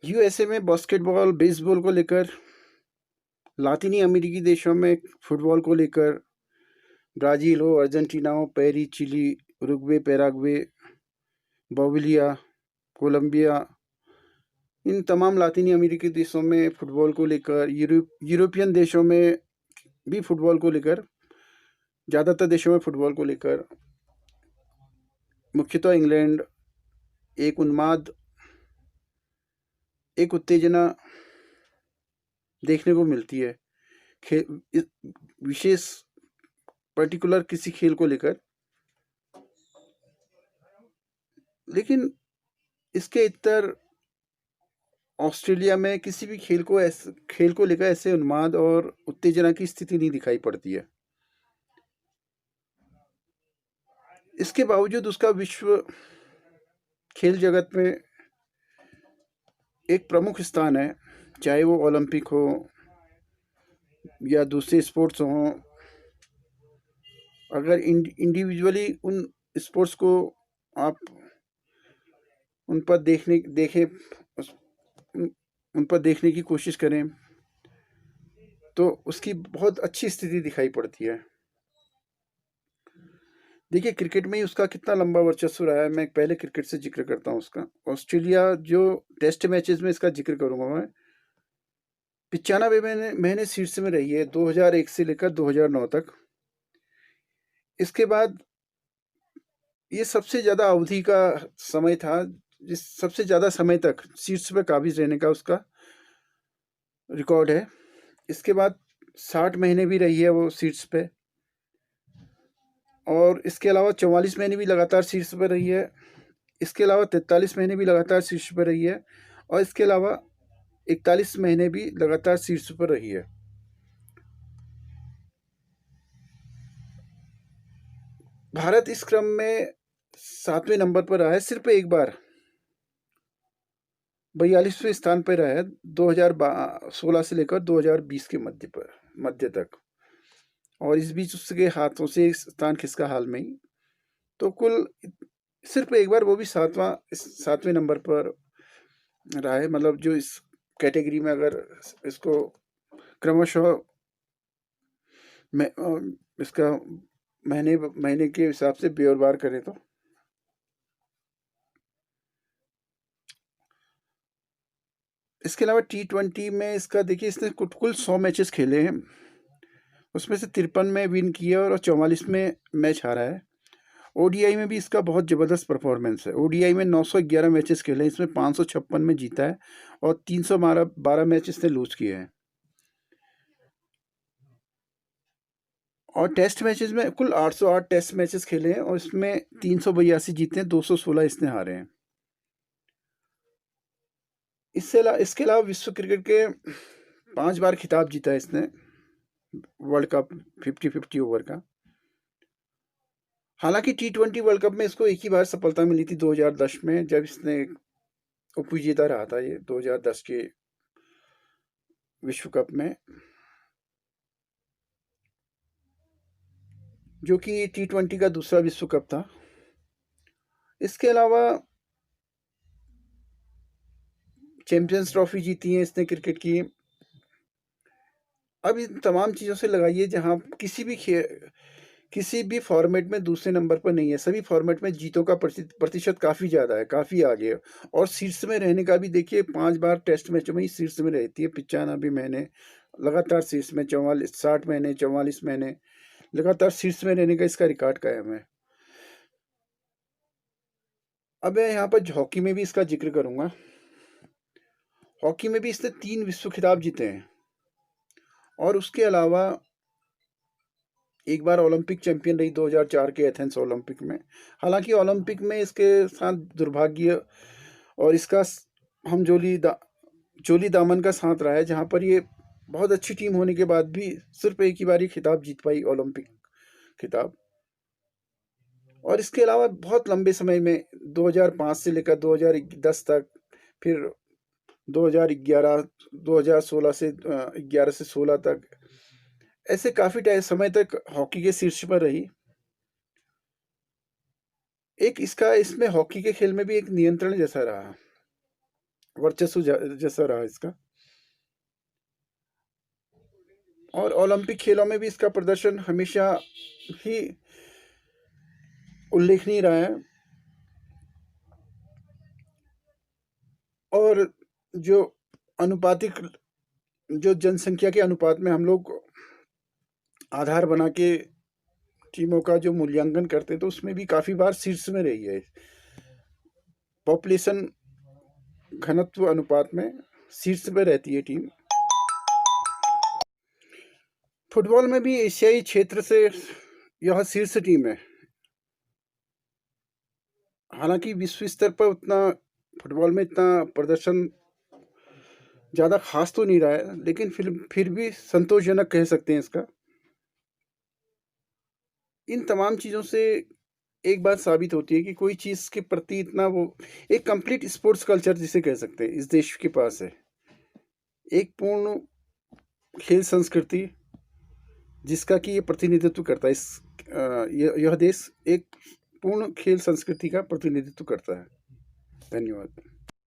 USA में basketball, baseball को लेकर, लातीनी अमेरिकी देशों में फुटबॉल को लेकर, ब्राज़ील हो, अर्जेंटीना हो, Peru, Chile, Uruguay, Paraguay, Bolivia, Colombia, इन तमाम लातीनी अमेरिकी देशों में फुटबॉल को लेकर, यूरोपियन देशों में भी फुटबॉल को लेकर, ज़्यादातर देशों में फुटबॉल को लेकर, मुख्यतः इंग्लैंड, एक उन्माद, एक उत्तेजना देखने को मिलती है विशेष पर्टिकुलर किसी खेल को लेकर। लेकिन इसके इतर ऑस्ट्रेलिया में किसी भी खेल को लेकर ऐसे उन्माद और उत्तेजना की स्थिति नहीं दिखाई पड़ती है। इसके बावजूद उसका विश्व खेल जगत में एक प्रमुख स्थान है, चाहे वो ओलंपिक हो या दूसरे स्पोर्ट्स हों। अगर इंडिविजुअली उन स्पोर्ट्स को आप उन पर देखने की कोशिश करें तो उसकी बहुत अच्छी स्थिति दिखाई पड़ती है। देखिए, क्रिकेट में ही उसका कितना लंबा वर्चस्व रहा है। मैं पहले क्रिकेट से जिक्र करता हूँ उसका। ऑस्ट्रेलिया जो टेस्ट मैचेस में इसका जिक्र करूंगा मैं, 95 महीने शीर्ष में रही है 2001 से लेकर 2009 तक। इसके बाद ये सबसे ज़्यादा अवधि का समय था, जिस सबसे ज़्यादा समय तक शीर्ष पर काबिज रहने का उसका रिकॉर्ड है। इसके बाद 60 महीने भी रही है वो शीर्ष पे, और इसके अलावा 44 महीने भी लगातार शीर्ष पर रही है। इसके अलावा 43 महीने भी लगातार शीर्ष पर रही है, और इसके अलावा 41 महीने भी लगातार शीर्ष पर रही है। भारत इस क्रम में 7वें नंबर पर रहा है, सिर्फ एक बार 42वें स्थान पर रहा है 2016 से लेकर 2020 के मध्य तक, और इस बीच उसके हाथों से स्थान खिसका हाल में ही। तो कुल सिर्फ एक बार, वो भी 7वें नंबर पर रहा है। मतलब जो इस कैटेगरी में अगर इसको क्रमशः इसका महीने के हिसाब से बेरबार करें तो इसके अलावा T20 में इसका देखिए, इसने कुल 100 मैचेस खेले हैं, उसमें से 53 में विन किया और 44 में मैच हारा है। ओडीआई में भी इसका बहुत ज़बरदस्त परफॉर्मेंस है। ओडीआई में 911 मैचेस खेले, इसमें 556 में जीता है और 312 मैच इसने लूज किए हैं। और टेस्ट मैचेस में कुल 808 टेस्ट मैचेस खेले हैं, और इसमें 382 जीते हैं, 216 इसने हारे हैं। इसके अलावा विश्व क्रिकेट के 5 बार खिताब जीता है इसने, वर्ल्ड कप 50-50 ओवर का। हालांकि T20 वर्ल्ड कप में इसको एक ही बार सफलता मिली थी 2010 में, जब इसने उपविजेता रहा था ये 2010 के विश्व कप में, जो कि T20 का दूसरा विश्व कप था। इसके अलावा चैंपियंस ट्रॉफी जीती है इसने क्रिकेट की। अब इन तमाम चीज़ों से लगाइए, जहाँ किसी भी फॉर्मेट में दूसरे नंबर पर नहीं है। सभी फॉर्मेट में जीतों का प्रतिशत काफ़ी ज़्यादा है, काफ़ी आगे है। और शीर्ष में रहने का भी देखिए, 5 बार टेस्ट मैचों में ही शीर्ष में रहती है। 95 महीने लगातार शीर्ष में, 60 महीने, 44 महीने लगातार शीर्ष में रहने का इसका रिकॉर्ड कायम है। अब मैं यहाँ पर हॉकी में भी इसका जिक्र करूँगा। हॉकी में भी इसने 3 विश्व खिताब जीते हैं, और उसके अलावा एक बार ओलंपिक चैंपियन रही 2004 के एथेंस ओलंपिक में। हालांकि ओलंपिक में इसके साथ दुर्भाग्य और इसका हम जोली दामन का साथ रहा है, जहां पर ये बहुत अच्छी टीम होने के बाद भी सिर्फ एक ही बार ही खिताब जीत पाई, ओलंपिक खिताब। और इसके अलावा बहुत लंबे समय में 2005 से लेकर 2010 तक, फिर 2016 से 16 तक, ऐसे काफी समय तक हॉकी के शीर्ष पर रही। इसमें हॉकी के खेल में भी एक नियंत्रण जैसा रहा। वर्चस्व जैसा रहा इसका। और ओलंपिक खेलों में भी इसका प्रदर्शन हमेशा ही उल्लेखनीय रहा है। और जो अनुपातिक जो जनसंख्या के अनुपात में हम लोग आधार बना के टीमों का जो मूल्यांकन करते हैं, तो उसमें भी काफ़ी बार शीर्ष में रही है। पॉपुलेशन घनत्व अनुपात में शीर्ष पे रहती है टीम। फुटबॉल में भी एशियाई क्षेत्र से यह शीर्ष टीम है। हालांकि विश्व स्तर पर उतना फुटबॉल में इतना प्रदर्शन ज़्यादा खास तो नहीं रहा है, लेकिन फिर भी संतोषजनक कह सकते हैं इसका। इन तमाम चीज़ों से एक बात साबित होती है कि कोई चीज़ के प्रति इतना वो एक कंप्लीट स्पोर्ट्स कल्चर जिसे कह सकते हैं इस देश के पास है। एक पूर्ण खेल संस्कृति जिसका कि ये प्रतिनिधित्व करता है। यह देश एक पूर्ण खेल संस्कृति का प्रतिनिधित्व करता है। धन्यवाद।